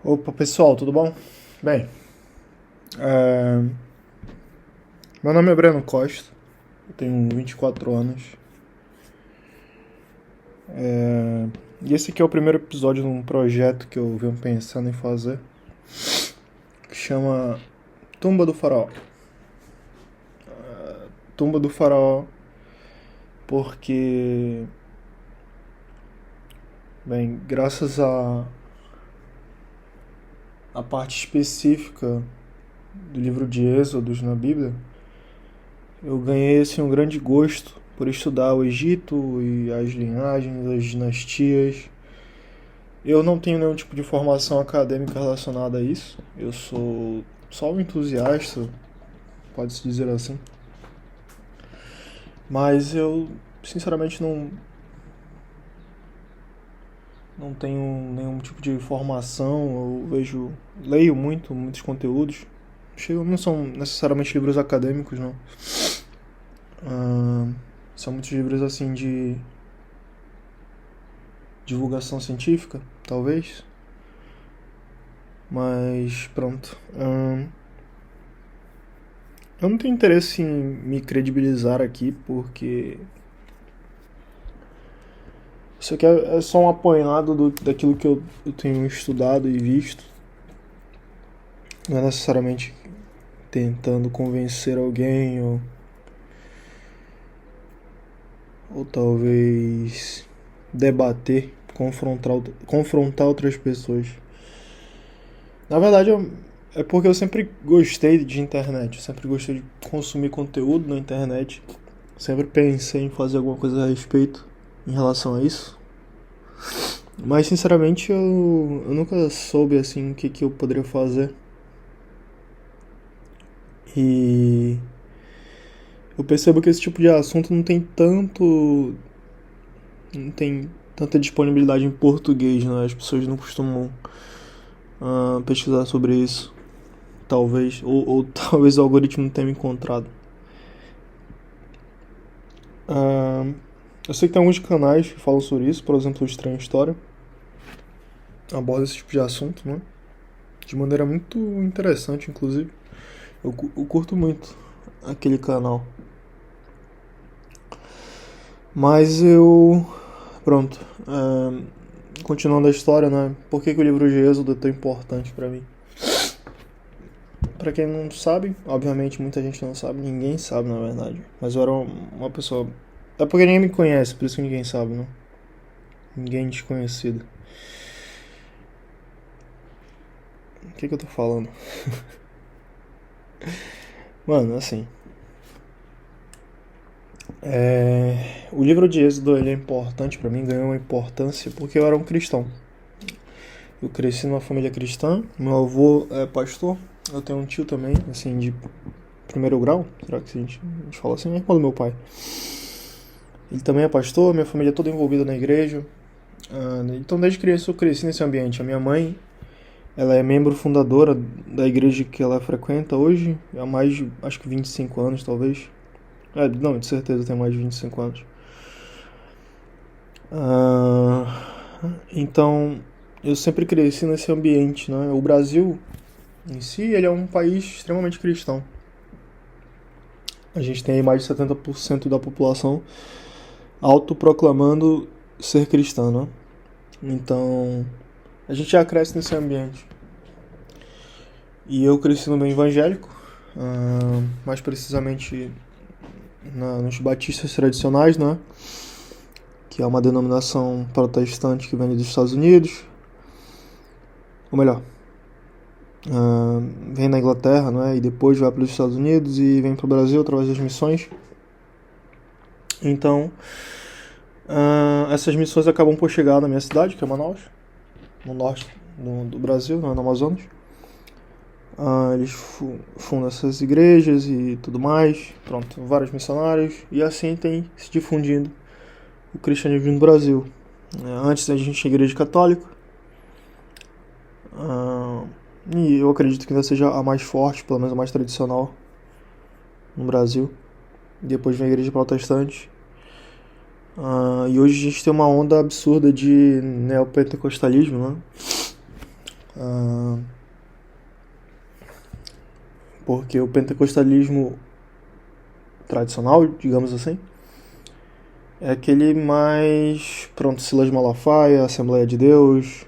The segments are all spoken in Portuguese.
Opa, pessoal, tudo bom? Bem, é, meu nome é Breno Costa, eu tenho 24 anos. E esse aqui é o primeiro episódio de um projeto que eu venho pensando em fazer, que chama Tumba do Faraó. Tumba do Faraó porque, bem, graças à parte específica do livro de Êxodos na Bíblia, eu ganhei assim, um grande gosto por estudar o Egito e as linhagens, as dinastias. Eu não tenho nenhum tipo de formação acadêmica relacionada a isso. Eu sou só um entusiasta, pode-se dizer assim. Mas eu, sinceramente, não tenho nenhum tipo de formação. Leio muitos conteúdos. Não são necessariamente livros acadêmicos, não. Ah, são muitos livros assim de divulgação científica, talvez. Mas pronto. Eu não tenho interesse em me credibilizar aqui, porque isso aqui é só um apanhado daquilo que eu tenho estudado e visto. Não é necessariamente tentando convencer alguém ou talvez debater, confrontar outras pessoas. Na verdade, é porque eu sempre gostei de internet, eu sempre gostei de consumir conteúdo na internet. Sempre pensei em fazer alguma coisa a respeito em relação a isso. Mas sinceramente eu nunca soube assim o que eu poderia fazer. E eu percebo que esse tipo de assunto não tem tanta disponibilidade em português, né? As pessoas não costumam pesquisar sobre isso. Talvez, ou talvez o algoritmo não tenha me encontrado. Eu sei que tem alguns canais que falam sobre isso, por exemplo, o Estranha História. Aborda esse tipo de assunto, né? De maneira muito interessante, inclusive. Eu curto muito aquele canal. Mas eu. Pronto. Continuando a história, né? Por que o livro de Êxodo é tão importante pra mim? Pra quem não sabe, obviamente muita gente não sabe, ninguém sabe na verdade. Mas eu era uma pessoa. É porque ninguém me conhece, por isso que ninguém sabe, né? Ninguém desconhecido. O que eu tô falando? Mano, assim. O livro de Êxodo ele é importante pra mim, ganhou uma importância porque eu era um cristão. Eu cresci numa família cristã, meu avô é pastor, eu tenho um tio também, assim, de primeiro grau, será que a gente fala assim? É irmão do meu pai. Ele também é pastor, minha família é toda envolvida na igreja. Então desde criança eu cresci nesse ambiente. A minha mãe, ela é membro fundadora da igreja que ela frequenta hoje, há mais de, acho que 25 anos talvez. Não, de certeza tem mais de 25 anos. Então, eu sempre cresci nesse ambiente, né? O Brasil, em si, ele é um país extremamente cristão. A gente tem aí mais de 70% da população autoproclamando ser cristã, né? Então, a gente já cresce nesse ambiente. E eu cresci no meio evangélico, mais precisamente nos batistas tradicionais, né? Que é uma denominação protestante que vem dos Estados Unidos. Ou melhor, vem na Inglaterra, né? E depois vai para os Estados Unidos e vem para o Brasil através das missões. Então, essas missões acabam por chegar na minha cidade, que é Manaus, no norte do Brasil, no Amazonas. Eles fundam essas igrejas e tudo mais, pronto, vários missionários, e assim tem se difundindo o cristianismo no Brasil. Antes a gente tinha igreja católica, e eu acredito que ainda seja a mais forte, pelo menos a mais tradicional no Brasil. Depois vem a igreja protestante. E hoje a gente tem uma onda absurda de neopentecostalismo, né? Ah, porque o pentecostalismo tradicional, digamos assim, é aquele mais, pronto, Silas Malafaia, Assembleia de Deus.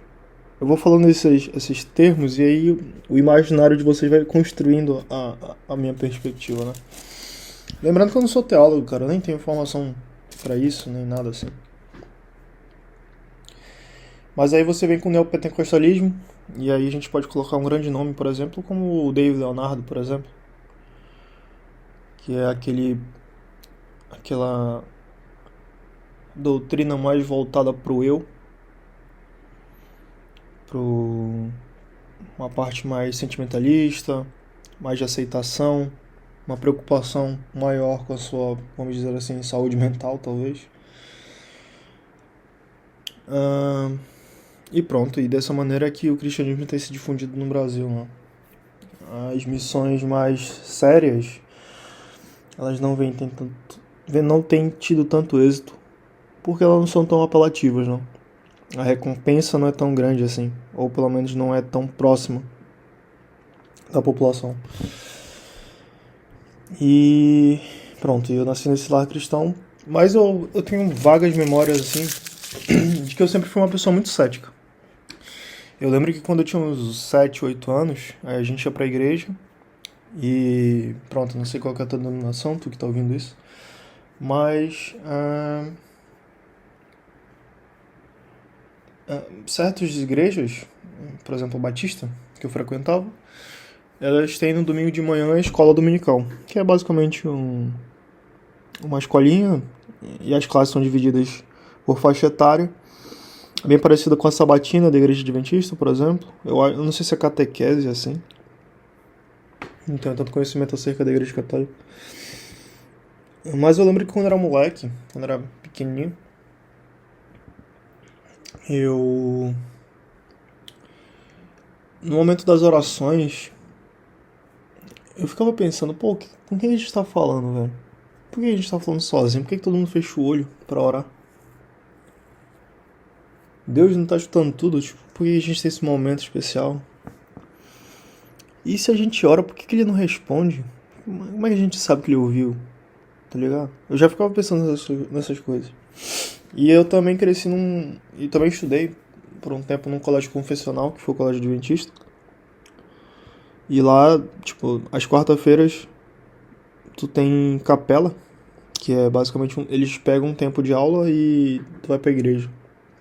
Eu vou falando esses termos e aí o imaginário de vocês vai construindo a minha perspectiva, né? Lembrando que eu não sou teólogo, cara, eu nem tenho formação pra isso, nem nada assim. Mas aí você vem com o neopentecostalismo, e aí a gente pode colocar um grande nome, por exemplo, como o David Leonardo, por exemplo, que é aquela doutrina mais voltada pro eu, pro uma parte mais sentimentalista, mais de aceitação, uma preocupação maior com a sua, vamos dizer assim, saúde mental, talvez. E pronto, e dessa maneira é que o cristianismo tem se difundido no Brasil, né? As missões mais sérias, elas não têm tido tanto êxito, porque elas não são tão apelativas, não. A recompensa não é tão grande assim, ou pelo menos não é tão próxima da população. E pronto, eu nasci nesse lar cristão, mas eu tenho vagas memórias assim de que eu sempre fui uma pessoa muito cética. Eu lembro que quando eu tinha uns 7, 8 anos, a gente ia pra igreja e pronto, não sei qual que é a tua denominação, tu que tá ouvindo isso, mas certas igrejas, por exemplo, a Batista, que eu frequentava, elas têm no domingo de manhã a escola dominical, que é basicamente uma escolinha, e as classes são divididas por faixa etária, bem parecida com a sabatina da igreja adventista, por exemplo. Eu não sei se é catequese assim, não tenho tanto conhecimento acerca da igreja católica. Mas eu lembro que quando eu era moleque, quando eu era pequenininho, no momento das orações, eu ficava pensando, pô, com quem a gente tá falando, velho? Por que a gente tá falando sozinho? Por que todo mundo fecha o olho pra orar? Deus não tá escutando tudo? Tipo, por que a gente tem esse momento especial? E se a gente ora, por que ele não responde? Como é que a gente sabe que ele ouviu? Tá ligado? Eu já ficava pensando nessas coisas. E eu também cresci e também estudei por um tempo num colégio confessional, que foi o colégio adventista. E lá, tipo, às quarta-feiras, tu tem capela, que é basicamente eles pegam um tempo de aula e tu vai pra igreja.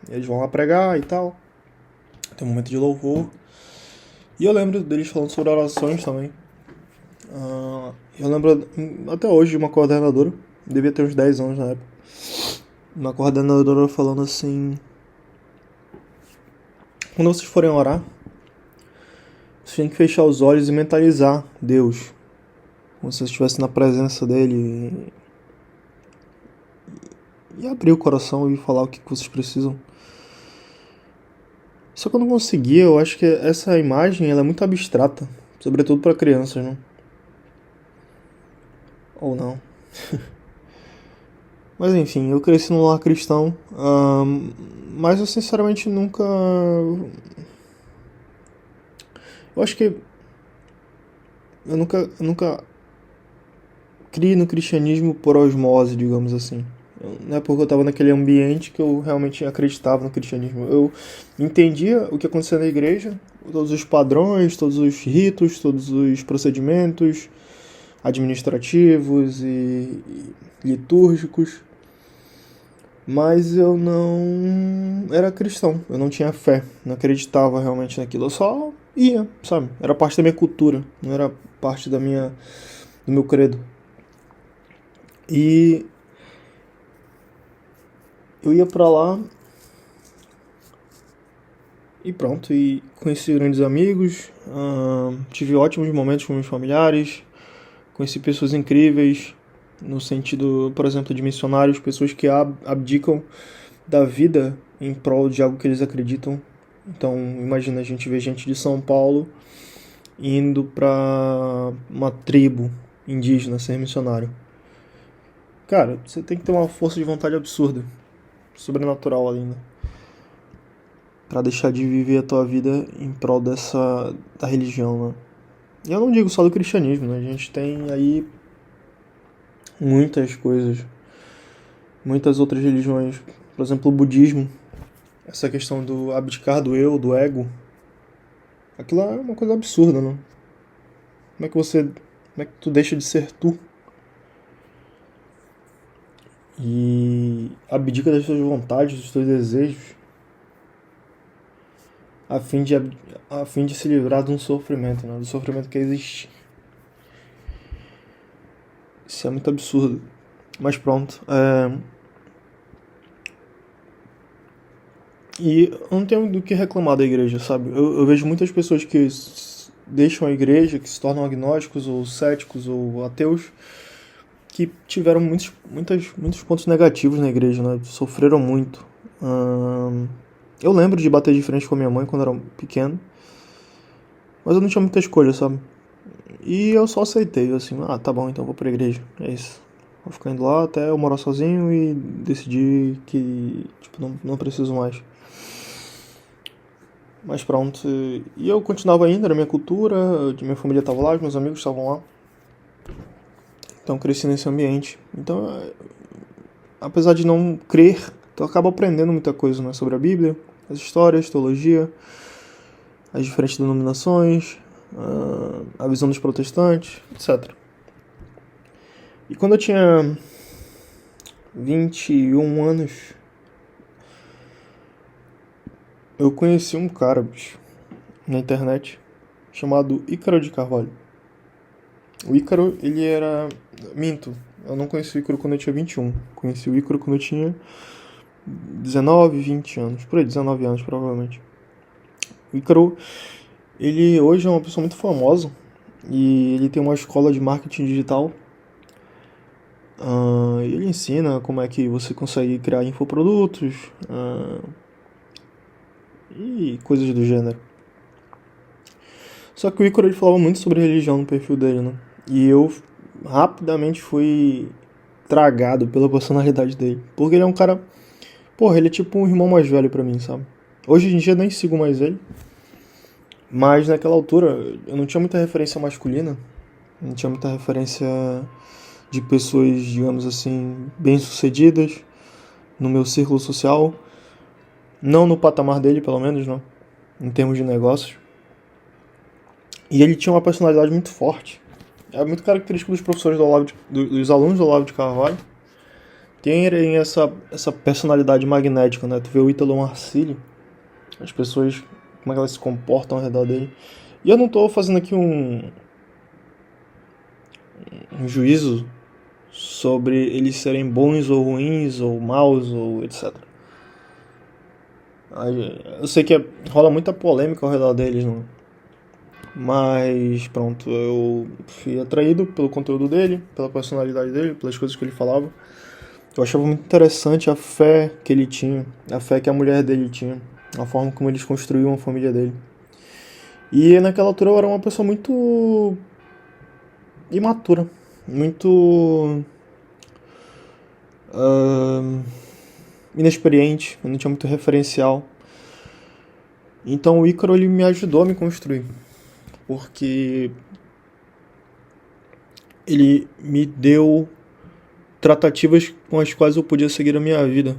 Eles vão lá pregar e tal. Tem um momento de louvor. E eu lembro deles falando sobre orações também. Eu lembro até hoje de uma coordenadora, devia ter uns 10 anos na época. Uma coordenadora falando assim: quando vocês forem orar, vocês têm que fechar os olhos e mentalizar Deus, como se você estivesse na presença dele, e abrir o coração e falar o que vocês precisam. Só que eu não conseguia, eu acho que essa imagem ela é muito abstrata, sobretudo para crianças, não? Ou não. Mas enfim, eu cresci num lar cristão, mas eu sinceramente nunca. Eu acho que eu nunca criei no cristianismo por osmose, digamos assim. Não é porque eu estava naquele ambiente que eu realmente acreditava no cristianismo. Eu entendia o que acontecia na igreja, todos os padrões, todos os ritos, todos os procedimentos administrativos e litúrgicos, mas eu não era cristão, eu não tinha fé, não acreditava realmente naquilo, eu só ia, sabe? Era parte da minha cultura, não era parte do meu credo. E eu ia pra lá e pronto, e conheci grandes amigos, tive ótimos momentos com meus familiares, conheci pessoas incríveis, no sentido, por exemplo, de missionários, pessoas que abdicam da vida em prol de algo que eles acreditam. Então, imagina a gente ver gente de São Paulo indo pra uma tribo indígena ser missionário. Cara, você tem que ter uma força de vontade absurda, sobrenatural ainda. pra deixar de viver a tua vida em prol da religião, né? E eu não digo só do cristianismo, né? A gente tem aí muitas coisas, muitas outras religiões. Por exemplo, o budismo, essa questão do abdicar do eu, do ego. Aquilo é uma coisa absurda, né? Como é que tu deixa de ser tu e abdica das tuas vontades, dos teus desejos, a fim de, a fim de se livrar de um sofrimento, né? Do sofrimento que existe. Isso é muito absurdo. Mas pronto. E eu não tenho do que reclamar da igreja, sabe? Eu vejo muitas pessoas que deixam a igreja, que se tornam agnósticos ou céticos ou ateus, que tiveram muitos pontos negativos na igreja, né? Sofreram muito. Eu lembro de bater de frente com a minha mãe quando era pequeno, mas eu não tinha muita escolha, sabe? E eu só aceitei, assim, tá bom, então vou pra igreja, é isso. Vou ficar indo lá até eu morar sozinho e decidir que, tipo, não preciso mais. Mas pronto, e eu continuava indo, era minha cultura, minha família estava lá, os meus amigos estavam lá. Então cresci nesse ambiente. Então, apesar de não crer, tu acaba aprendendo muita coisa, né, sobre a Bíblia, as histórias, teologia, as diferentes denominações, a visão dos protestantes, etc. E quando eu tinha 21 anos, eu conheci um cara, bicho, na internet, chamado Ícaro de Carvalho. O Ícaro, ele era... Minto, eu não conheci o Ícaro quando eu tinha 21. Conheci o Ícaro quando eu tinha 19, 20 anos. Por aí, 19 anos, provavelmente. O Ícaro, ele hoje é uma pessoa muito famosa. E ele tem uma escola de marketing digital. Ele ensina como é que você consegue criar infoprodutos. E coisas do gênero. Só que o Ícaro, ele falava muito sobre religião no perfil dele, né? E eu rapidamente fui tragado pela personalidade dele. Porque ele é um cara... Porra, ele é tipo um irmão mais velho pra mim, sabe? Hoje em dia eu nem sigo mais ele. Mas naquela altura eu não tinha muita referência masculina. Não tinha muita referência de pessoas, digamos assim, bem-sucedidas no meu círculo social. Não no patamar dele, pelo menos, não. Em termos de negócios. E ele tinha uma personalidade muito forte. É muito característico dos professores dos alunos do Olavo de Carvalho. Tem essa personalidade magnética, né? Tu vê o Ítalo Marcílio, as pessoas, como é que elas se comportam ao redor dele. E eu não tô fazendo aqui um juízo sobre eles serem bons ou ruins, ou maus, ou etc. Eu sei que rola muita polêmica ao redor deles, não? Mas pronto, eu fui atraído pelo conteúdo dele, pela personalidade dele, pelas coisas que ele falava. Eu achava muito interessante a fé que ele tinha, a fé que a mulher dele tinha, a forma como eles construíam a família dele. E naquela altura eu era uma pessoa muito imatura, muito inexperiente, eu não tinha muito referencial. Então o Ícaro, ele me ajudou a me construir, porque ele me deu tratativas com as quais eu podia seguir a minha vida,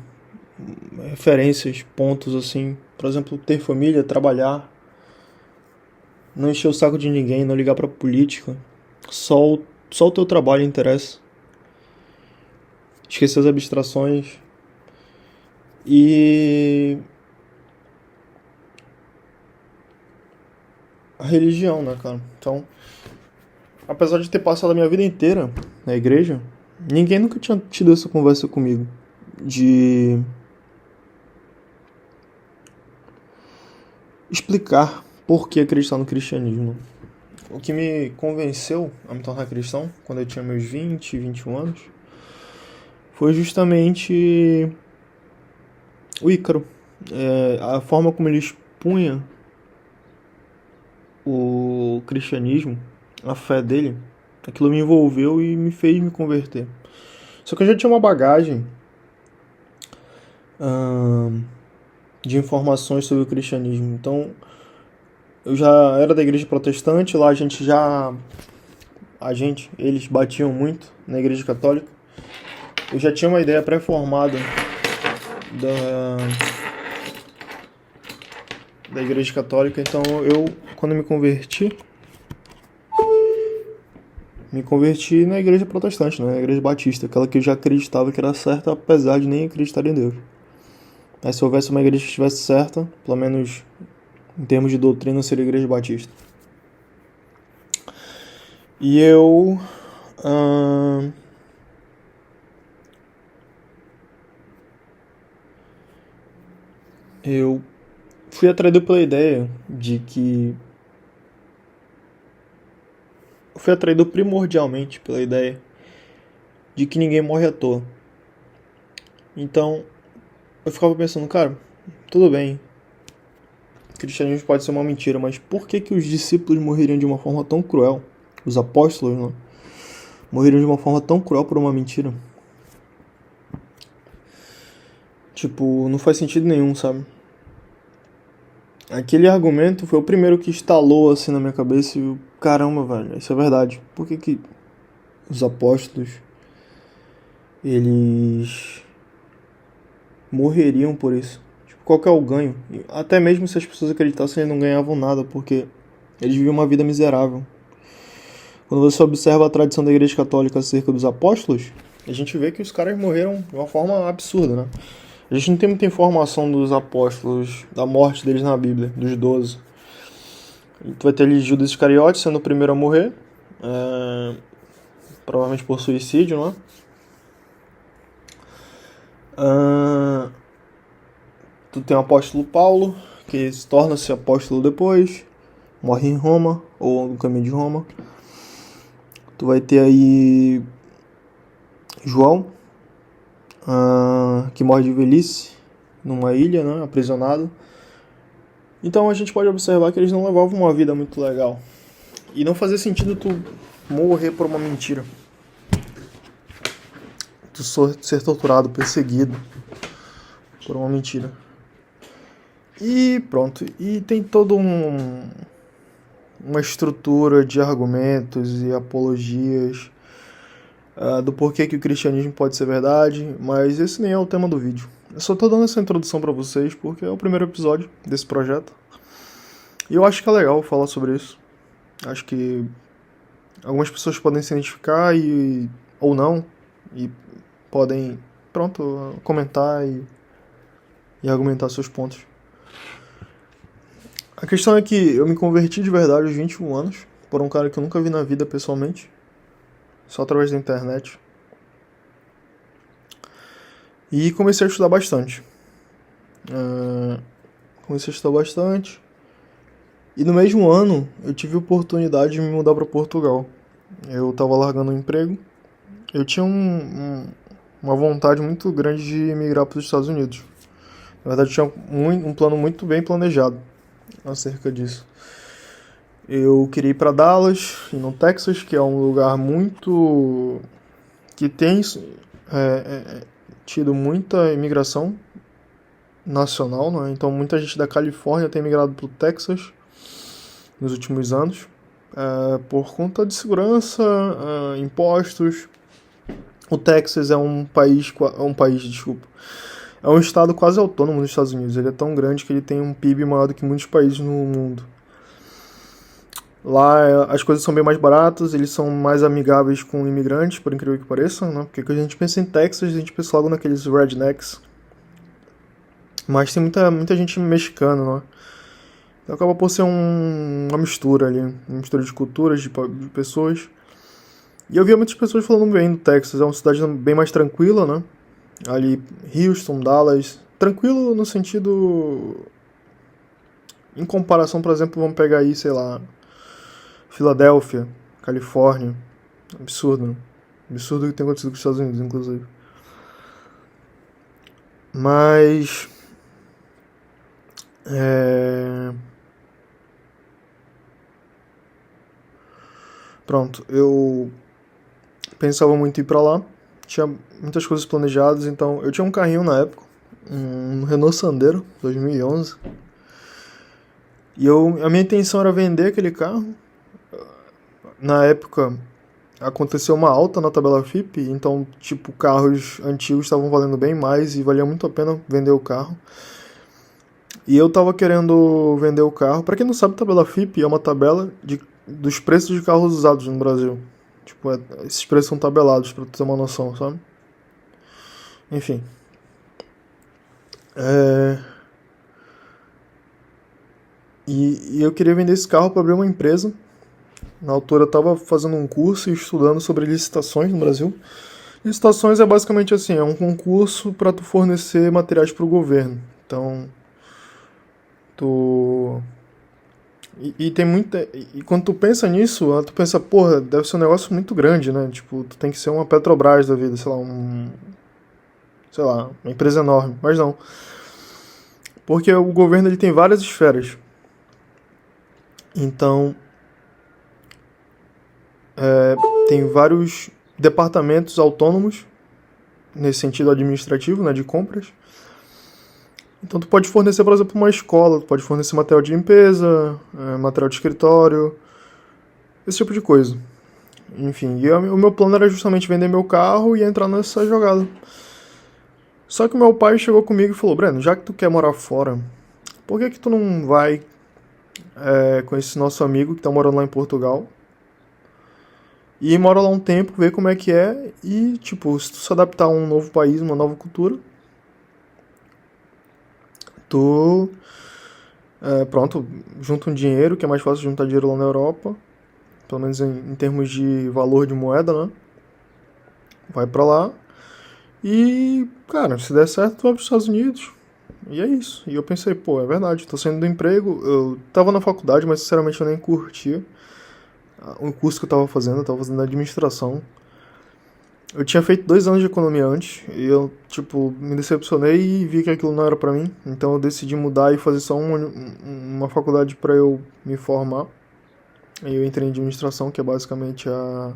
referências, pontos assim, por exemplo, ter família, trabalhar, não encher o saco de ninguém, não ligar pra política, só o teu trabalho interessa, esquecer as abstrações e a religião, né, cara? Então, apesar de ter passado a minha vida inteira na igreja, ninguém nunca tinha tido essa conversa comigo de explicar por que acreditar no cristianismo. O que me convenceu a me tornar cristão quando eu tinha meus 20, 21 anos foi justamente o Ícaro. A forma como ele expunha o cristianismo, a fé dele, aquilo me envolveu e me fez me converter. Só que eu já tinha uma bagagem de informações sobre o cristianismo. Então, eu já era da igreja protestante, lá eles batiam muito na igreja católica. Eu já tinha uma ideia pré-formada da igreja católica, então quando me converti na igreja protestante, né? Na igreja batista, aquela que eu já acreditava que era certa, apesar de nem acreditar em Deus. Mas se houvesse uma igreja que estivesse certa, pelo menos em termos de doutrina, seria a igreja batista. E eu fui atraído pela ideia de que... Fui atraído primordialmente pela ideia de que ninguém morre à toa. Então, eu ficava pensando, cara, tudo bem, o cristianismo pode ser uma mentira, mas por que os discípulos morreriam de uma forma tão cruel? Os apóstolos, né? Morreriam de uma forma tão cruel por uma mentira? Tipo, não faz sentido nenhum, sabe? Aquele argumento foi o primeiro que instalou assim na minha cabeça e eu, caramba, velho, isso é verdade. Por que os apóstolos eles morreriam por isso? Tipo, qual que é o ganho? Até mesmo se as pessoas acreditassem, eles não ganhavam nada, porque eles viviam uma vida miserável. Quando você observa a tradição da Igreja Católica acerca dos apóstolos, a gente vê que os caras morreram de uma forma absurda, né? A gente não tem muita informação dos apóstolos, da morte deles na Bíblia, dos 12. Tu vai ter ali Judas Iscariote sendo o primeiro a morrer, provavelmente por suicídio, não é? Tu tem o apóstolo Paulo, que torna-se apóstolo depois, morre em Roma, ou no caminho de Roma. Tu vai ter aí João, que morre de velhice, numa ilha, né, aprisionado. Então a gente pode observar que eles não levavam uma vida muito legal. E não fazia sentido tu morrer por uma mentira. Tu ser torturado, perseguido por uma mentira. E pronto. E tem toda uma estrutura de argumentos e apologias do porquê que o cristianismo pode ser verdade, mas esse nem é o tema do vídeo. Eu só tô dando essa introdução pra vocês porque é o primeiro episódio desse projeto. E eu acho que é legal falar sobre isso. Acho que algumas pessoas podem se identificar ou não, e podem, comentar e argumentar seus pontos. A questão é que eu me converti de verdade aos 21 anos, por um cara que eu nunca vi na vida pessoalmente, só através da internet. E comecei a estudar bastante. E no mesmo ano, eu tive a oportunidade de me mudar para Portugal. Eu estava largando um emprego. Eu tinha uma vontade muito grande de migrar para os Estados Unidos. Na verdade, eu tinha um plano muito bem planejado acerca disso. Eu queria ir para Dallas, e no Texas, que é um lugar muito... que tem tido muita imigração nacional, né? Então muita gente da Califórnia tem migrado para o Texas nos últimos anos, por conta de segurança, impostos. O Texas é um estado quase autônomo nos Estados Unidos. Ele é tão grande que ele tem um PIB maior do que muitos países no mundo. Lá as coisas são bem mais baratas, eles são mais amigáveis com imigrantes, por incrível que pareça, né? Porque quando a gente pensa em Texas, a gente pensa logo naqueles rednecks. Mas tem muita gente mexicana, né? Então acaba por ser uma mistura ali, uma mistura de culturas, de pessoas. E eu via muitas pessoas falando bem do Texas, é uma cidade bem mais tranquila, né? Ali, Houston, Dallas, tranquilo no sentido... Em comparação, por exemplo, vamos pegar aí, sei lá, Filadélfia, Califórnia. Absurdo, né? Absurdo o que tem acontecido com os Estados Unidos, inclusive. Mas... Pronto, eu pensava muito em ir pra lá. Tinha muitas coisas planejadas, então... Eu tinha um carrinho na época. um Renault Sandero 2011. E a minha intenção era vender aquele carro. Na época aconteceu uma alta na tabela FIP, então tipo carros antigos estavam valendo bem mais e valia muito a pena vender o carro. E eu tava querendo vender o carro. Pra quem não sabe, tabela FIP é uma tabela dos preços de carros usados no Brasil. Tipo, esses preços são tabelados, pra tu ter uma noção, sabe? Enfim. E eu queria vender esse carro para abrir uma empresa. Na altura eu tava fazendo um curso e estudando sobre licitações no Brasil. Licitações é basicamente assim, é um concurso para tu fornecer materiais para o governo. Então, tu e tem muita. E quando tu pensa nisso, tu pensa, porra, deve ser um negócio muito grande, né? Tipo, tu tem que ser uma Petrobras da vida, sei lá, sei lá, uma empresa enorme. Mas não. Porque o governo ele tem várias esferas. Então, tem vários departamentos autônomos, nesse sentido administrativo, né, de compras. Então tu pode fornecer, por exemplo, uma escola, tu pode fornecer material de limpeza, material de escritório, esse tipo de coisa. Enfim, e o meu plano era justamente vender meu carro e entrar nessa jogada. Só que o meu pai chegou comigo e falou, Breno, já que tu quer morar fora, por que tu não vai com esse nosso amigo que tá morando lá em Portugal e mora lá um tempo, ver como é que é e, tipo, se tu se adaptar a um novo país, uma nova cultura, tu, pronto, junta um dinheiro, que é mais fácil juntar dinheiro lá na Europa, pelo menos em termos de valor de moeda, né? Vai pra lá e, cara, se der certo, tu vai pros Estados Unidos. E é isso. E eu pensei, pô, é verdade, tô saindo do emprego, eu tava na faculdade, mas sinceramente eu nem curtia o curso que eu tava fazendo administração. Eu tinha feito 2 anos de economia antes, e eu, tipo, me decepcionei e vi que aquilo não era pra mim. Então eu decidi mudar e fazer só uma faculdade pra eu me formar. E eu entrei em administração, que é basicamente a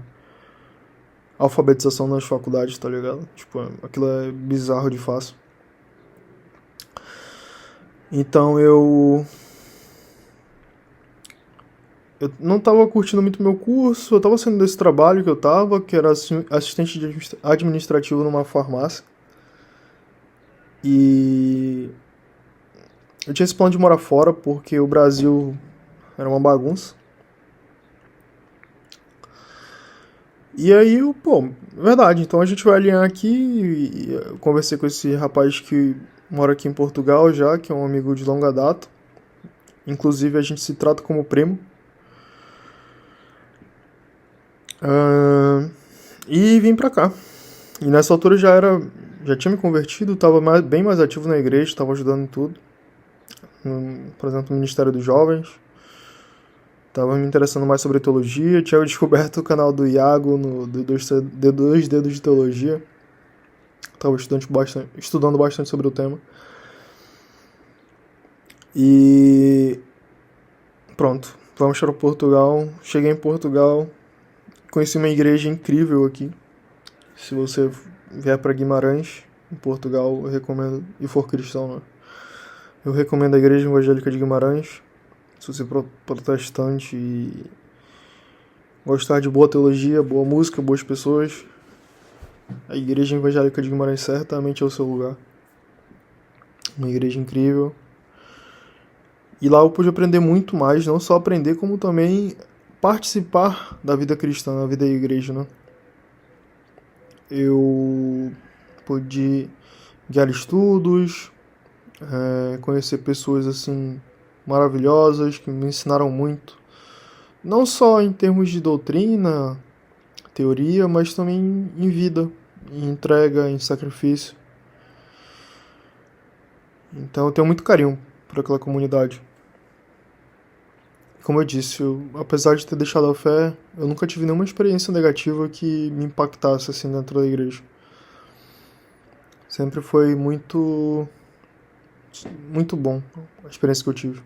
alfabetização nas faculdades, tá ligado? Tipo, aquilo é bizarro de fácil. Então eu não tava curtindo muito meu curso, eu tava saindo desse trabalho que eu tava, que era assistente administrativo numa farmácia. E eu tinha esse plano de morar fora porque o Brasil era uma bagunça. E aí, pô, verdade, então a gente vai alinhar aqui. E eu conversei com esse rapaz que mora aqui em Portugal já, que é um amigo de longa data. Inclusive a gente se trata como primo. E vim pra cá. E nessa altura já tinha me convertido, tava bem mais ativo na igreja, tava ajudando em tudo. Por exemplo, no Ministério dos Jovens. Tava me interessando mais sobre teologia. Tinha descoberto o canal do Iago do Dois Dedos de Teologia. Tava estudando bastante sobre o tema. E pronto, vamos para Portugal. Cheguei em Portugal, conheci uma igreja incrível aqui. Se você vier para Guimarães, em Portugal, eu recomendo, e for cristão, né? Eu recomendo a Igreja Evangélica de Guimarães. Se você for protestante e gostar de boa teologia, boa música, boas pessoas, a Igreja Evangélica de Guimarães certamente é o seu lugar. Uma igreja incrível. E lá eu pude aprender muito mais, não só aprender, como também participar da vida cristã, da vida da igreja, né? Eu pude guiar estudos, conhecer pessoas assim maravilhosas que me ensinaram muito, não só em termos de doutrina, teoria, mas também em vida, em entrega, em sacrifício. Então eu tenho muito carinho por aquela comunidade. Como eu disse, apesar de ter deixado a fé, eu nunca tive nenhuma experiência negativa que me impactasse assim dentro da igreja. Sempre foi muito bom a experiência que eu tive.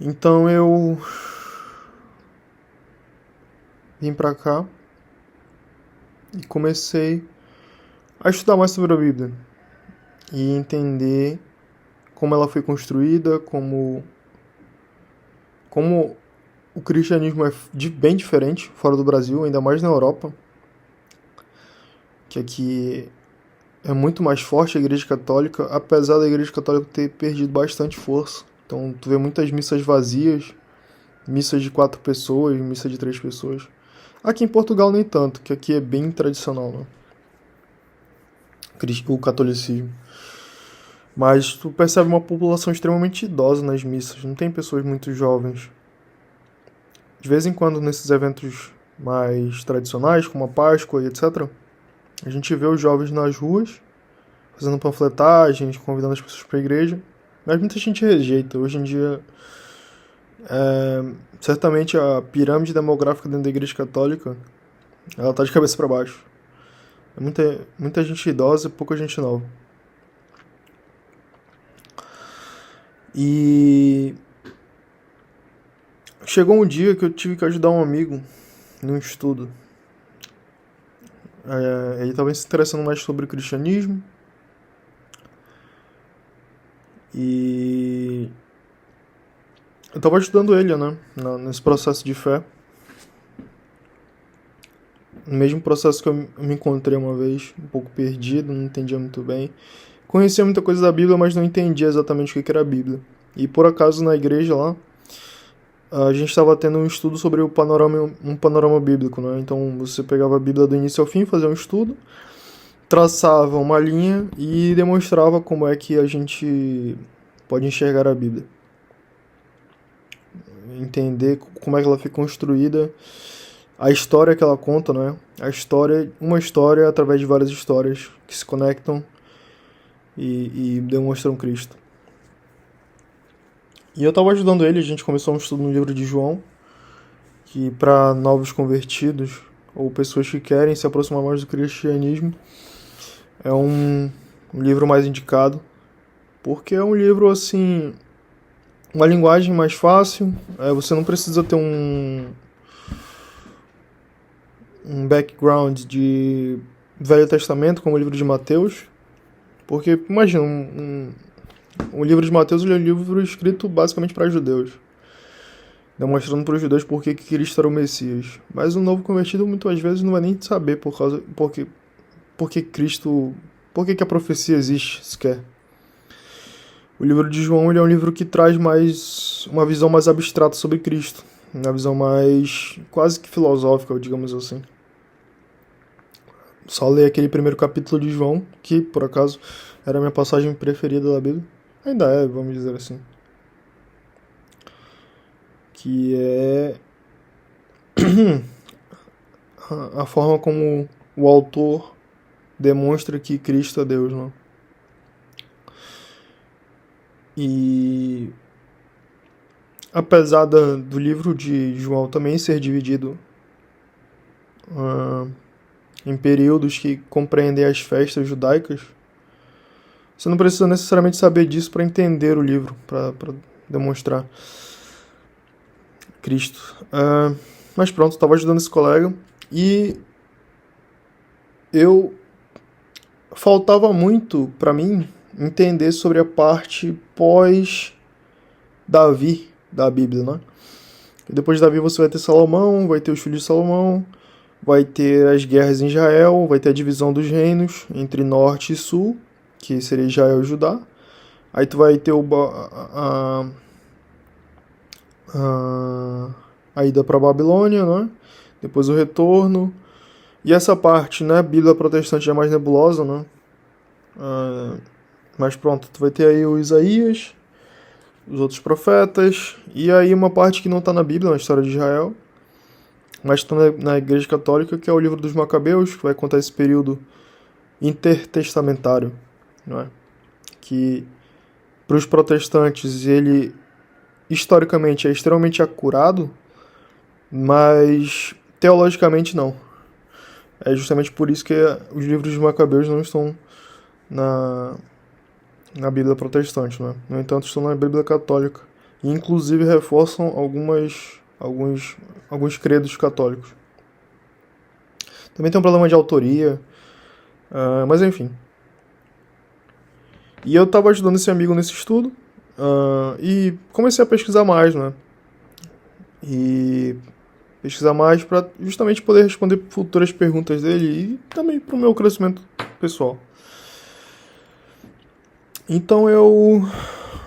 Então eu vim pra cá e comecei a estudar mais sobre a Bíblia e entender como ela foi construída, como o cristianismo é bem diferente fora do Brasil, ainda mais na Europa, que aqui é muito mais forte a Igreja Católica, apesar da Igreja Católica ter perdido bastante força. Então tu vê muitas missas vazias, missas de 4 pessoas, missa de 3 pessoas. Aqui em Portugal nem tanto, que aqui é bem tradicional, né? O catolicismo. Mas tu percebe uma população extremamente idosa nas missas, não tem pessoas muito jovens. De vez em quando, nesses eventos mais tradicionais, como a Páscoa e etc., a gente vê os jovens nas ruas, fazendo panfletagens, convidando as pessoas para a igreja, mas muita gente rejeita. Hoje em dia, certamente a pirâmide demográfica dentro da Igreja Católica, ela tá de cabeça para baixo. É muita gente idosa e pouca gente nova. E chegou um dia que eu tive que ajudar um amigo num estudo. Ele estava se interessando mais sobre o cristianismo. E eu estava ajudando ele, né? Nesse processo de fé. No mesmo processo que eu me encontrei uma vez, um pouco perdido, não entendia muito bem. Conhecia muita coisa da Bíblia, mas não entendia exatamente o que era a Bíblia. E por acaso na igreja lá, a gente estava tendo um estudo sobre um panorama bíblico, né? Então você pegava a Bíblia do início ao fim, fazia um estudo, traçava uma linha e demonstrava como é que a gente pode enxergar a Bíblia. Entender como é que ela foi construída, a história que ela conta, né? Uma história através de várias histórias que se conectam e demonstram Cristo. E eu estava ajudando ele, a gente começou um estudo no livro de João, que para novos convertidos, ou pessoas que querem se aproximar mais do cristianismo, é um livro mais indicado, porque é um livro, assim, uma linguagem mais fácil, você não precisa ter um background de Velho Testamento, como o livro de Mateus, porque, imagina, o livro de Mateus ele é um livro escrito basicamente para judeus, demonstrando para os judeus por que Cristo era o Messias. Mas o novo convertido muitas vezes não vai nem saber por que Cristo, por que a profecia existe sequer. O livro de João ele é um livro que traz uma visão mais abstrata sobre Cristo, uma visão mais quase que filosófica, digamos assim. Só ler aquele primeiro capítulo de João, que por acaso era a minha passagem preferida da Bíblia. Ainda é, vamos dizer assim. Que é a forma como o autor demonstra que Cristo é Deus, né? E apesar do livro de João também ser dividido em períodos que compreendem as festas judaicas, você não precisa necessariamente saber disso para entender o livro, para demonstrar Cristo. Mas pronto, estava ajudando esse colega e faltava muito para mim entender sobre a parte pós-Davi da Bíblia, né? E depois de Davi você vai ter Salomão, vai ter os filhos de Salomão, vai ter as guerras em Israel, vai ter a divisão dos reinos entre norte e sul, que seria Israel e Judá. Aí tu vai ter a ida para Babilônia, né? Depois o retorno. E essa parte, né? Bíblia protestante é mais nebulosa, né? Mas pronto, tu vai ter aí o Isaías, os outros profetas, e aí uma parte que não está na Bíblia, na história de Israel, mas está na Igreja Católica, que é o livro dos Macabeus, que vai contar esse período intertestamentário, não é? Que para os protestantes ele historicamente é extremamente acurado, mas teologicamente não. É justamente por isso que os livros dos Macabeus não estão na Bíblia protestante, né? No entanto, estão na Bíblia católica. E inclusive reforçam alguns credos católicos. Também tem um problema de autoria. Mas enfim. E eu tava ajudando esse amigo nesse estudo. E comecei a pesquisar mais, né? E pesquisar mais para justamente poder responder futuras perguntas dele e também para o meu crescimento pessoal. Então eu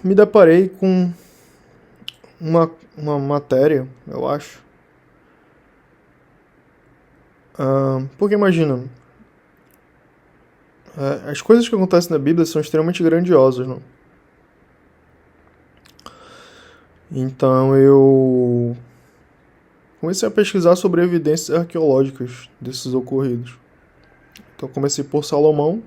me deparei com uma matéria, eu acho. Porque imagina, as coisas que acontecem na Bíblia são extremamente grandiosas, não? Então eu comecei a pesquisar sobre evidências arqueológicas desses ocorridos. Então eu comecei por Salomão,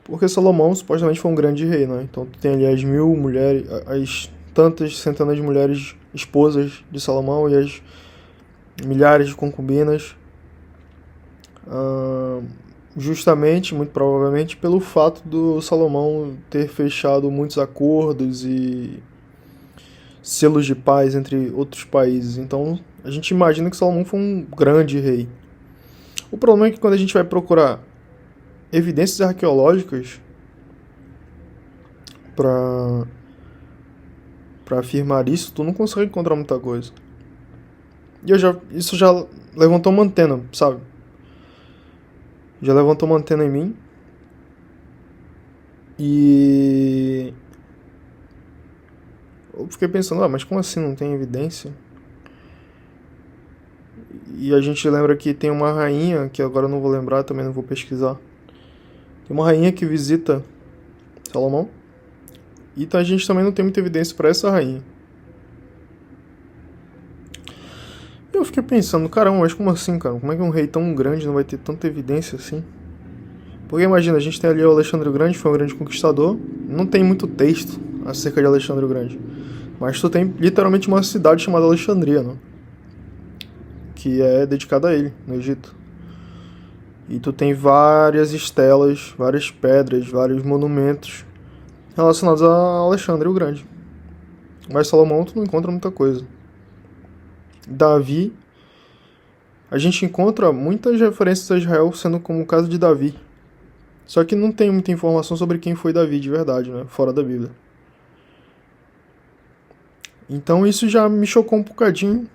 porque Salomão supostamente foi um grande rei, né? Então tu tem ali as 1000 mulheres, as tantas centenas de mulheres esposas de Salomão e as milhares de concubinas, justamente, muito provavelmente, pelo fato do Salomão ter fechado muitos acordos e selos de paz entre outros países. Então a gente imagina que Salomão foi um grande rei. O problema é que quando a gente vai procurar evidências arqueológicas para afirmar isso, tu não consegue encontrar muita coisa. E isso já levantou uma antena, sabe? Já levantou uma antena em mim. E eu fiquei pensando, mas como assim não tem evidência? E a gente lembra que tem uma rainha, que agora eu não vou lembrar, também não vou pesquisar. Tem uma rainha que visita Salomão. E então a gente também não tem muita evidência para essa rainha. E eu fiquei pensando, caramba, mas como assim, cara? Como é que um rei tão grande não vai ter tanta evidência assim? Porque imagina, a gente tem ali o Alexandre o Grande, foi um grande conquistador. Não tem muito texto acerca de Alexandre o Grande. Mas tu tem literalmente uma cidade chamada Alexandria, né? Que é dedicada a ele, no Egito. E tu tem várias estelas, várias pedras, vários monumentos relacionados a Alexandre o Grande. Mas Salomão tu não encontra muita coisa. Davi, a gente encontra muitas referências a Israel sendo como o caso de Davi. Só que não tem muita informação sobre quem foi Davi de verdade, né? Fora da Bíblia. Então isso já me chocou um bocadinho.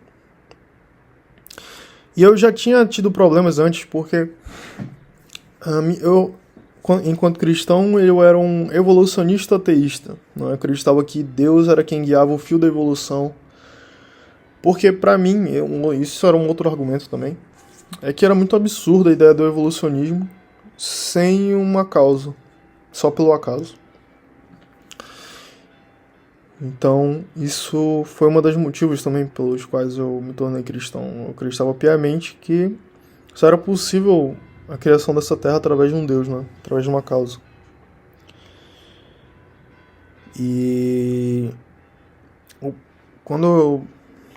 E eu já tinha tido problemas antes, porque eu, enquanto cristão, eu era um evolucionista ateísta. Não? Eu acreditava que Deus era quem guiava o fio da evolução. Porque pra mim, isso era um outro argumento também, é que era muito absurda a ideia do evolucionismo sem uma causa, só pelo acaso. Então, isso foi um dos motivos também pelos quais eu me tornei cristão. Eu acreditava piamente que só era possível a criação dessa terra através de um Deus, né? Através de uma causa. E quando eu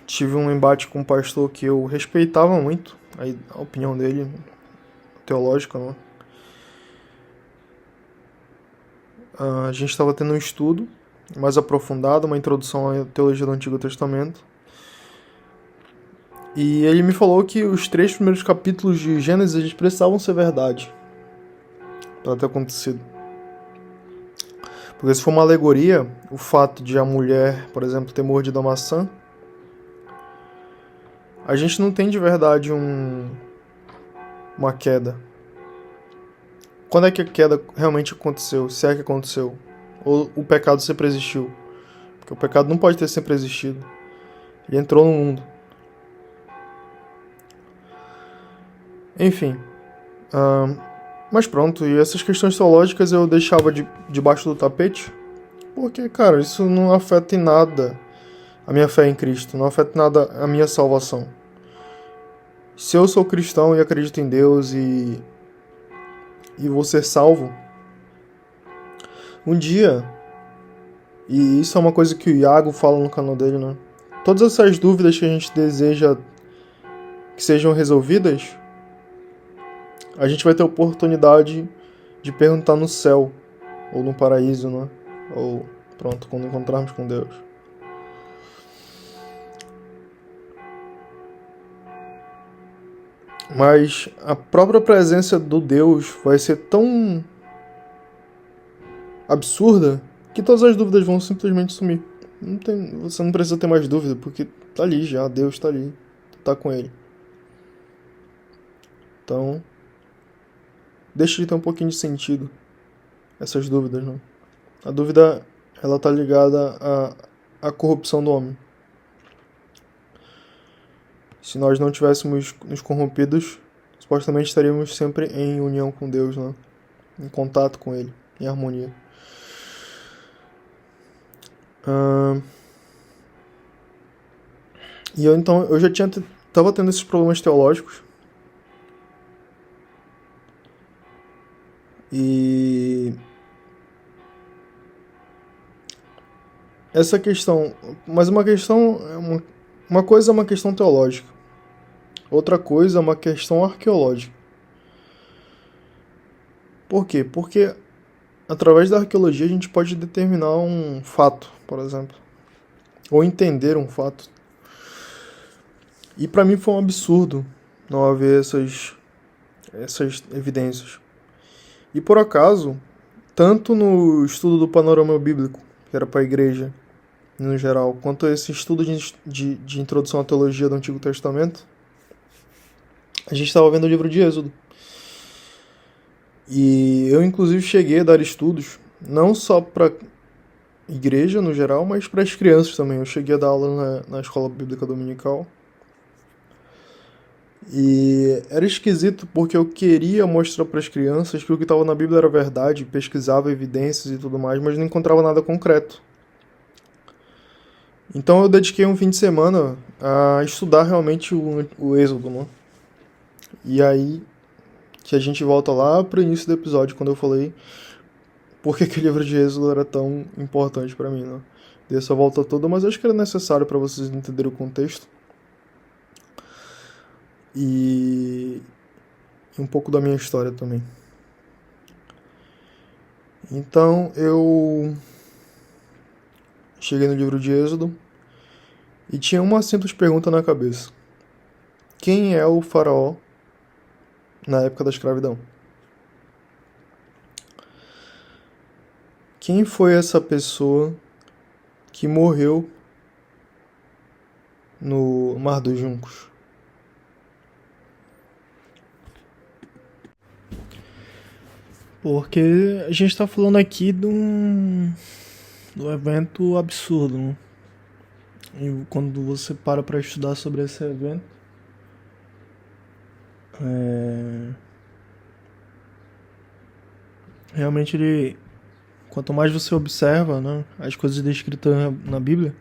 tive um embate com um pastor que eu respeitava muito, a opinião dele, teológica, né? A gente estava tendo um estudo mais aprofundado, uma introdução à teologia do Antigo Testamento. E ele me falou que os 3 primeiros capítulos de Gênesis precisavam ser verdade para ter acontecido. Porque se for uma alegoria, o fato de a mulher, por exemplo, ter mordido a maçã, a gente não tem de verdade uma queda. Quando é que a queda realmente aconteceu? Se é que aconteceu? Ou o pecado sempre existiu? Porque o pecado não pode ter sempre existido. Ele entrou no mundo. Enfim. Mas pronto, e essas questões teológicas eu deixava debaixo do tapete. Porque, cara, isso não afeta em nada a minha fé em Cristo. Não afeta em nada a minha salvação. Se eu sou cristão e acredito em Deus e vou ser salvo, um dia, e isso é uma coisa que o Iago fala no canal dele, né? Todas essas dúvidas que a gente deseja que sejam resolvidas, a gente vai ter a oportunidade de perguntar no céu, ou no paraíso, né? Ou, pronto, quando encontrarmos com Deus. Mas a própria presença do Deus vai ser tão absurda que todas as dúvidas vão simplesmente sumir. Você não precisa ter mais dúvida, porque tá ali já, Deus tá ali, tá com ele. Então, deixa de ter um pouquinho de sentido essas dúvidas, não? A dúvida, ela tá ligada à corrupção do homem. Se nós não tivéssemos nos corrompidos, supostamente estaríamos sempre em união com Deus, né? Em contato com ele, em harmonia. E eu já tava tendo esses problemas teológicos. E essa questão, mas uma coisa é uma questão teológica, outra coisa é uma questão arqueológica. Por quê? Porque através da arqueologia a gente pode determinar um fato, por exemplo, ou entender um fato. E para mim foi um absurdo não haver essas evidências. E por acaso, tanto no estudo do panorama bíblico, que era para a igreja no geral, quanto esse estudo de introdução à teologia do Antigo Testamento, a gente estava vendo o livro de Êxodo. E eu, inclusive, cheguei a dar estudos, não só para igreja no geral, mas para as crianças também. Eu cheguei a dar aula na escola bíblica dominical. E era esquisito porque eu queria mostrar para as crianças que o que estava na Bíblia era verdade, pesquisava evidências e tudo mais, mas não encontrava nada concreto. Então eu dediquei um fim de semana a estudar realmente o Êxodo, né? E aí que a gente volta lá pro início do episódio, quando eu falei por que o livro de Êxodo era tão importante para mim, né? Dei essa volta toda, mas acho que era necessário para vocês entenderem o contexto. E um pouco da minha história também. Então eu cheguei no livro de Êxodo e tinha uma simples pergunta na cabeça: quem é o faraó na época da escravidão? Quem foi essa pessoa que morreu no Mar dos Juncos? Porque a gente está falando aqui de um evento absurdo, né? E quando você para estudar sobre esse evento, realmente quanto mais você observa, né, as coisas descritas na Bíblia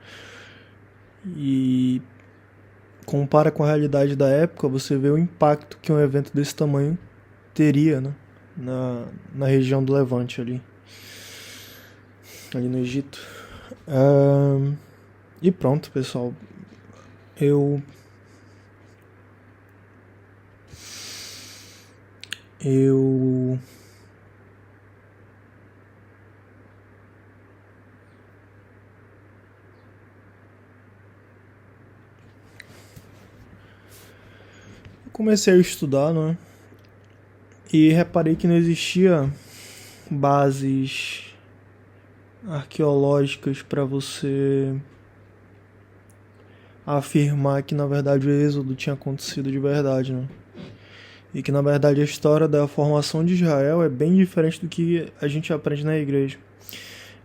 e compara com a realidade da época, você vê o impacto que um evento desse tamanho teria, né, na região do Levante ali no Egito. E pronto, pessoal. Eu comecei a estudar, né? E reparei que não existia bases arqueológicas para você afirmar que na verdade o êxodo tinha acontecido de verdade, né? E que na verdade a história da formação de Israel é bem diferente do que a gente aprende na igreja.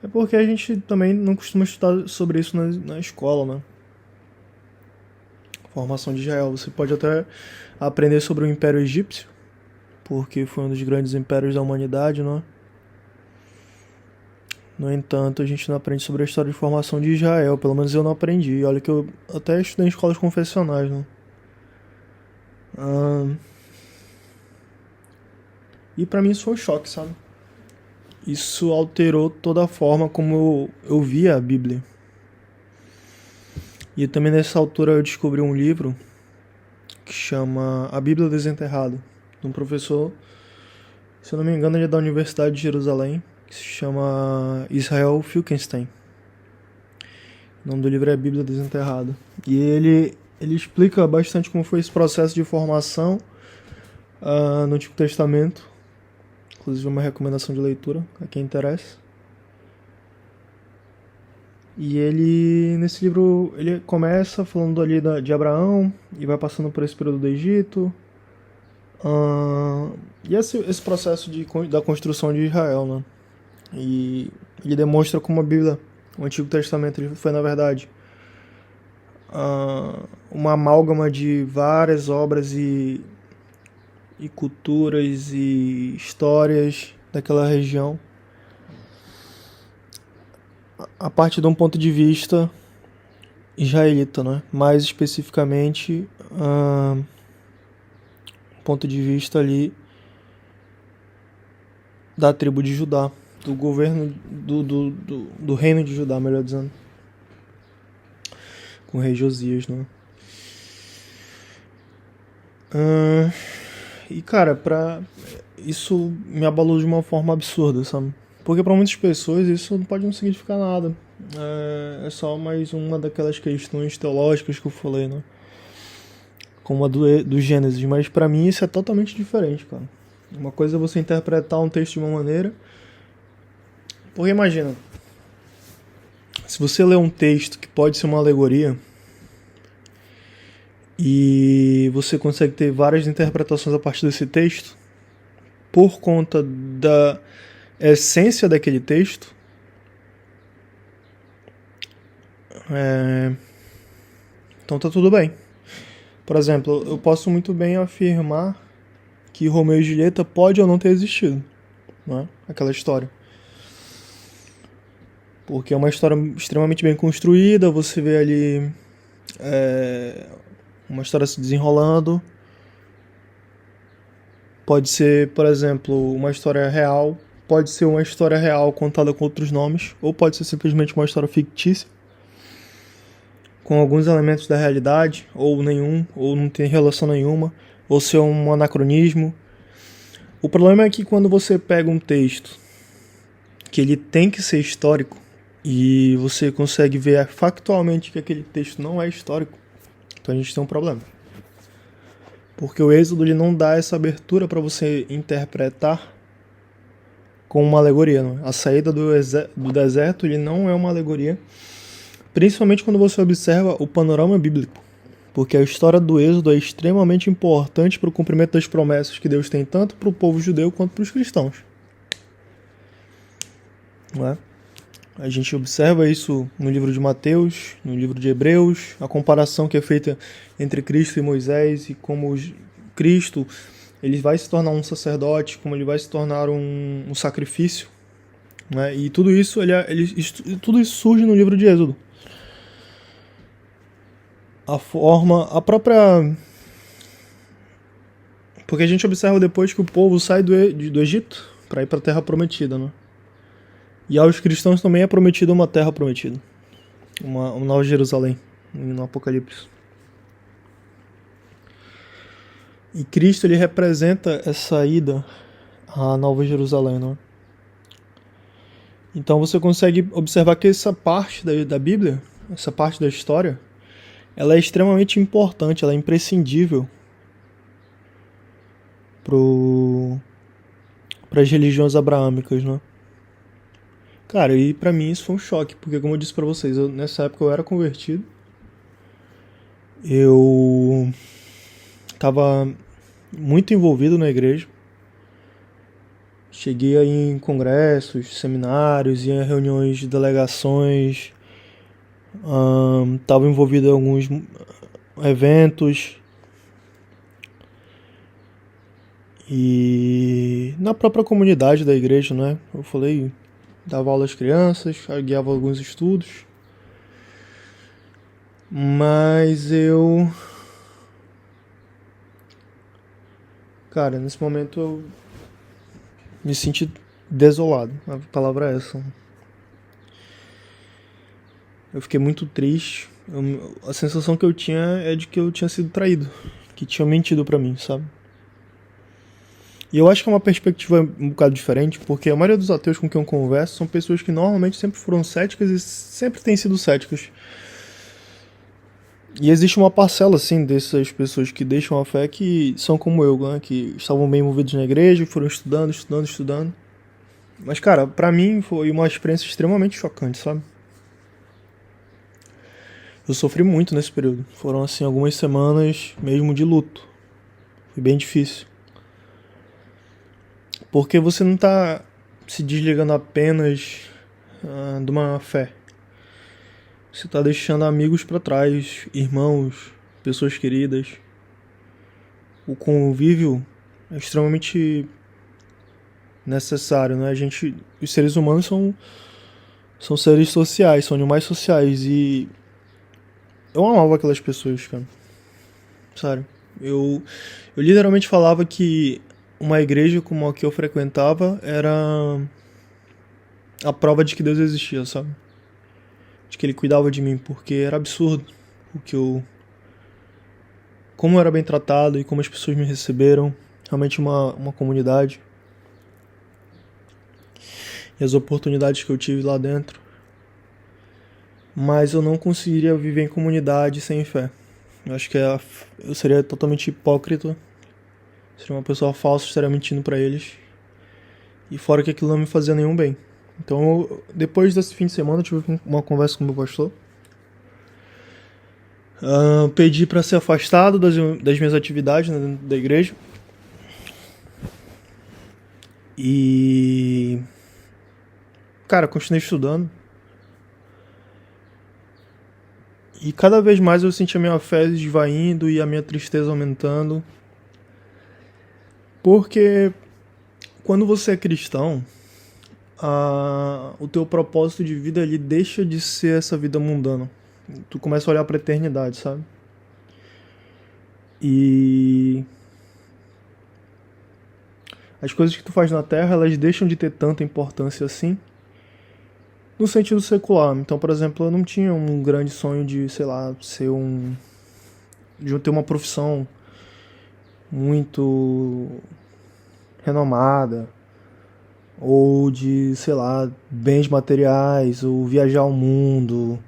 É porque a gente também não costuma estudar sobre isso na escola, né? Formação de Israel. Você pode até aprender sobre o Império Egípcio, porque foi um dos grandes impérios da humanidade, né? No entanto, a gente não aprende sobre a história de formação de Israel. Pelo menos eu não aprendi. Olha que eu até estudei em escolas confessionais, né? E pra mim isso foi um choque, sabe? Isso alterou toda a forma como eu via a Bíblia. E também nessa altura eu descobri um livro que chama A Bíblia Desenterrada, de um professor, se eu não me engano ele é da Universidade de Jerusalém, que se chama Israel Finkelstein. O nome do livro é Bíblia Desenterrada. E ele explica bastante como foi esse processo de formação no Antigo Testamento. Inclusive uma recomendação de leitura a quem interessa. E ele, nesse livro, ele começa falando ali de Abraão e vai passando por esse período do Egito. E esse processo da construção de Israel, né? E ele demonstra como a Bíblia, o Antigo Testamento, foi, na verdade, uma amálgama de várias obras e culturas e histórias daquela região, a partir de um ponto de vista israelita, né? Mais especificamente, ponto de vista ali da tribo de Judá, do governo do reino de Judá, melhor dizendo, com o rei Josias, né? E cara, isso me abalou de uma forma absurda, sabe? Porque para muitas pessoas isso pode não significar nada. É só mais uma daquelas questões teológicas que eu falei, né? Como a do Gênesis. Mas para mim isso é totalmente diferente, cara. Uma coisa é você interpretar um texto de uma maneira. Porque imagina, se você lê um texto que pode ser uma alegoria e você consegue ter várias interpretações a partir desse texto, por conta da essência daquele texto, então tá tudo bem. Por exemplo, eu posso muito bem afirmar que Romeu e Julieta pode ou não ter existido, né? Aquela história. Porque é uma história extremamente bem construída, você vê ali uma história se desenrolando. Pode ser, por exemplo, uma história real, pode ser uma história real contada com outros nomes, ou pode ser simplesmente uma história fictícia, com alguns elementos da realidade, ou nenhum, ou não tem relação nenhuma, ou ser um anacronismo. O problema é que quando você pega um texto que ele tem que ser histórico, e você consegue ver factualmente que aquele texto não é histórico, então a gente tem um problema. Porque o Êxodo ele não dá essa abertura para você interpretar como uma alegoria. Não? A saída do deserto ele não é uma alegoria, principalmente quando você observa o panorama bíblico. Porque a história do Êxodo é extremamente importante para o cumprimento das promessas que Deus tem tanto para o povo judeu quanto para os cristãos. Não é? A gente observa isso no livro de Mateus, no livro de Hebreus, a comparação que é feita entre Cristo e Moisés e como Cristo ele vai se tornar um sacerdote, como ele vai se tornar um sacrifício, né? E tudo isso tudo isso surge no livro de Êxodo. A própria... Porque a gente observa depois que o povo sai do Egito para ir para a Terra Prometida, né? E aos cristãos também é prometida uma terra prometida. Uma nova Jerusalém, no Apocalipse. E Cristo ele representa essa ida à Nova Jerusalém, né? Então você consegue observar que essa parte da Bíblia, essa parte da história, ela é extremamente importante, ela é imprescindível para as religiões abraâmicas, né? Cara, e pra mim isso foi um choque, porque como eu disse pra vocês, nessa época eu era convertido, eu tava muito envolvido na igreja, cheguei a ir em congressos, seminários, ia em reuniões de delegações, tava envolvido em alguns eventos, e na própria comunidade da igreja, né, eu falei... Dava aula às crianças, guiava alguns estudos. Mas eu... Cara, nesse momento eu me senti desolado. A palavra é essa. Eu fiquei muito triste. A sensação que eu tinha é de que eu tinha sido traído. Que tinham mentido pra mim, sabe? E eu acho que é uma perspectiva um bocado diferente, porque a maioria dos ateus com quem eu converso são pessoas que normalmente sempre foram céticas e sempre têm sido céticas. E existe uma parcela, assim, dessas pessoas que deixam a fé que são como eu, né? Que estavam bem envolvidos na igreja, foram estudando, estudando, estudando. Mas, cara, pra mim foi uma experiência extremamente chocante, sabe? Eu sofri muito nesse período. Foram, assim, algumas semanas mesmo de luto. Foi bem difícil. Porque você não tá se desligando apenas de uma fé. Você tá deixando amigos pra trás, irmãos, pessoas queridas. O convívio é extremamente necessário, né? Os seres humanos são seres sociais, são animais sociais e eu amava aquelas pessoas, cara. Sério. Eu literalmente falava que uma igreja como a que eu frequentava era a prova de que Deus existia, sabe? De que ele cuidava de mim, porque era absurdo o que eu como eu era bem tratado e como as pessoas me receberam, realmente uma comunidade. E as oportunidades que eu tive lá dentro. Mas eu não conseguiria viver em comunidade sem fé. Eu acho que eu seria totalmente hipócrita. Seria uma pessoa falsa, estaria mentindo pra eles. E fora que aquilo não me fazia nenhum bem. Então, depois desse fim de semana, eu tive uma conversa com o meu pastor. Pedi pra ser afastado das minhas atividades, né, dentro da igreja. E... cara, continuei estudando. E cada vez mais eu senti a minha fé esvaindo e a minha tristeza aumentando. Porque quando você é cristão, o teu propósito de vida ele deixa de ser essa vida mundana. Tu começa a olhar pra eternidade, sabe? E as coisas que tu faz na Terra, elas deixam de ter tanta importância assim, no sentido secular. Então, por exemplo, eu não tinha um grande sonho de, sei lá, de ter uma profissão muito renomada, ou de, sei lá, bens materiais, ou viajar ao mundo.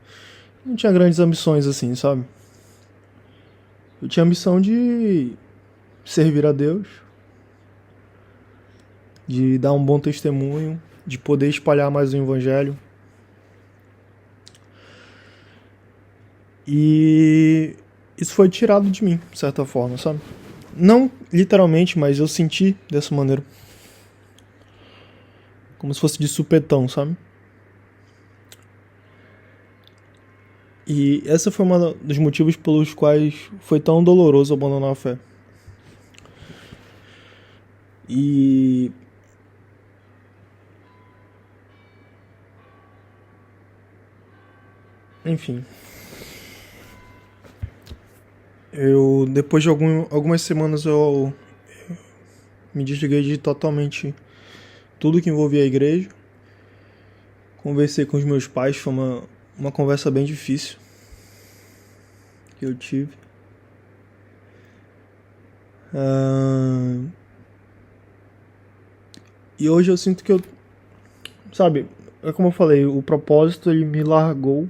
Não tinha grandes ambições assim, sabe? Eu tinha a ambição de servir a Deus, de dar um bom testemunho, de poder espalhar mais o evangelho. E isso foi tirado de mim, de certa forma, sabe? Não literalmente, mas eu senti dessa maneira. Como se fosse de supetão, sabe? E essa foi um dos motivos pelos quais foi tão doloroso abandonar a fé. E enfim, depois de algumas semanas eu me desliguei de totalmente tudo que envolvia a igreja. Conversei com os meus pais, foi uma conversa bem difícil que eu tive. E hoje eu sinto que sabe, é como eu falei, o propósito ele me largou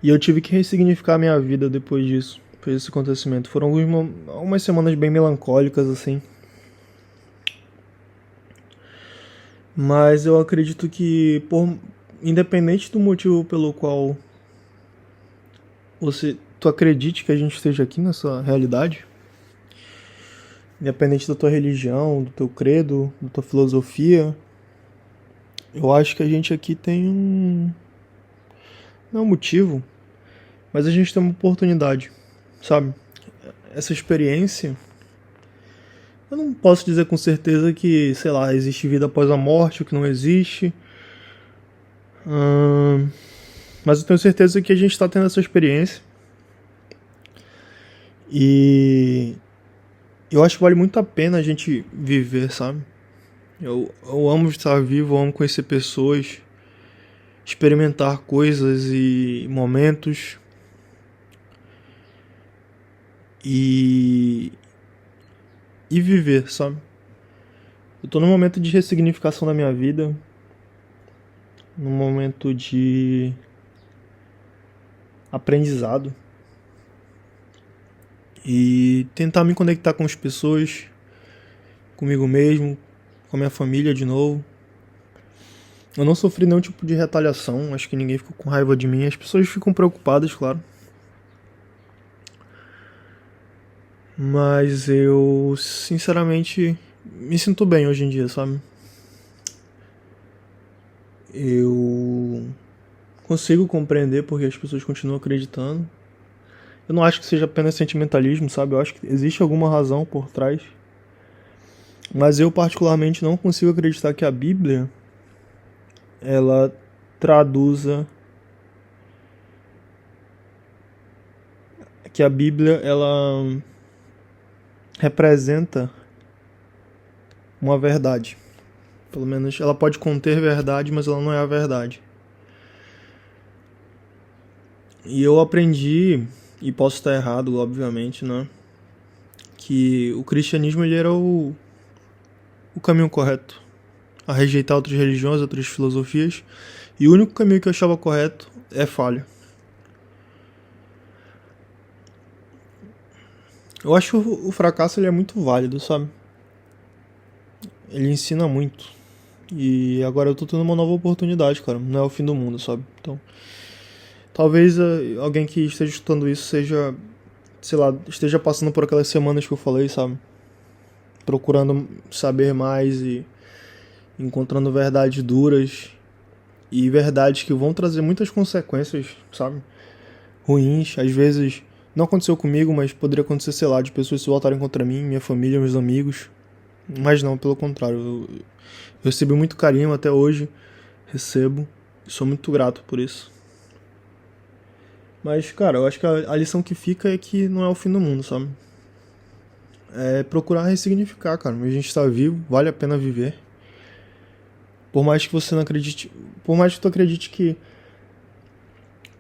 e eu tive que ressignificar a minha vida depois disso, depois desse acontecimento. Foram algumas semanas bem melancólicas assim. Mas eu acredito que, independente do motivo pelo qual tu acredite que a gente esteja aqui nessa realidade, independente da tua religião, do teu credo, da tua filosofia, eu acho que a gente aqui tem não é um motivo, mas a gente tem uma oportunidade, sabe? Essa experiência, eu não posso dizer com certeza que, sei lá, existe vida após a morte, ou que não existe. Mas eu tenho certeza que a gente está tendo essa experiência. E eu acho que vale muito a pena a gente viver, sabe? Eu amo estar vivo, eu amo conhecer pessoas, experimentar coisas e momentos. E viver, sabe? Eu tô num momento de ressignificação da minha vida, num momento de aprendizado, e tentar me conectar com as pessoas, comigo mesmo, com a minha família de novo. Eu não sofri nenhum tipo de retaliação, acho que ninguém ficou com raiva de mim. As pessoas ficam preocupadas, claro. Mas eu, sinceramente, me sinto bem hoje em dia, sabe? Eu consigo compreender porque as pessoas continuam acreditando. Eu não acho que seja apenas sentimentalismo, sabe? Eu acho que existe alguma razão por trás. Mas eu particularmente não consigo acreditar que a Bíblia ela traduza, que a Bíblia ela representa uma verdade. Pelo menos ela pode conter verdade, mas ela não é a verdade. E eu aprendi, e posso estar errado, obviamente, né? Que o cristianismo ele era o caminho correto. A rejeitar outras religiões, outras filosofias. E o único caminho que eu achava correto é falha. Eu acho que o fracasso ele é muito válido, sabe? Ele ensina muito. E agora eu tô tendo uma nova oportunidade, cara. Não é o fim do mundo, sabe? Então, talvez alguém que esteja escutando isso seja, sei lá, esteja passando por aquelas semanas que eu falei, sabe? Procurando saber mais e encontrando verdades duras e verdades que vão trazer muitas consequências, sabe? Ruins. Às vezes, não aconteceu comigo, mas poderia acontecer, sei lá, de pessoas se voltarem contra mim, minha família, meus amigos. Mas não, pelo contrário. Eu recebi muito carinho até hoje. Recebo. E sou muito grato por isso. Mas, cara, eu acho que a lição que fica é que não é o fim do mundo, sabe? É procurar ressignificar, cara. A gente tá vivo, vale a pena viver. Por mais que você não acredite. Por mais que tu acredite que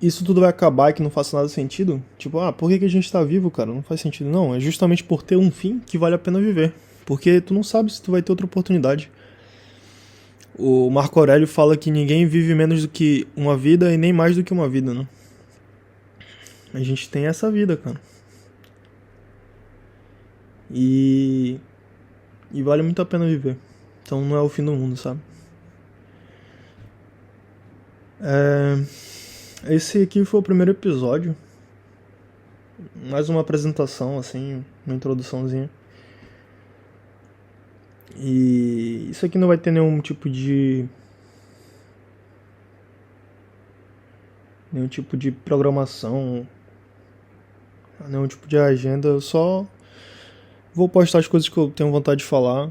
isso tudo vai acabar e que não faça nada sentido. Tipo, por que a gente tá vivo, cara? Não faz sentido. Não, é justamente por ter um fim que vale a pena viver. Porque tu não sabe se tu vai ter outra oportunidade. O Marco Aurélio fala que ninguém vive menos do que uma vida e nem mais do que uma vida, né? A gente tem essa vida, cara. E vale muito a pena viver. Então não é o fim do mundo, sabe? Esse aqui foi o primeiro episódio. Mais uma apresentação, assim, uma introduçãozinha. E isso aqui não vai ter nenhum tipo de programação, nenhum tipo de agenda. Eu só vou postar as coisas que eu tenho vontade de falar,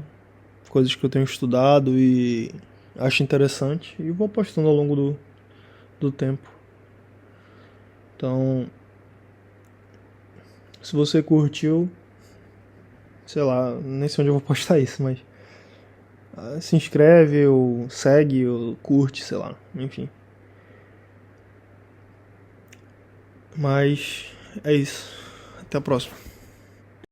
coisas que eu tenho estudado e acho interessante, e vou postando ao longo do tempo. Então, se você curtiu, sei lá, nem sei onde eu vou postar isso, mas se inscreve, ou segue, ou curte, sei lá, enfim. Mas é isso. Até a próxima.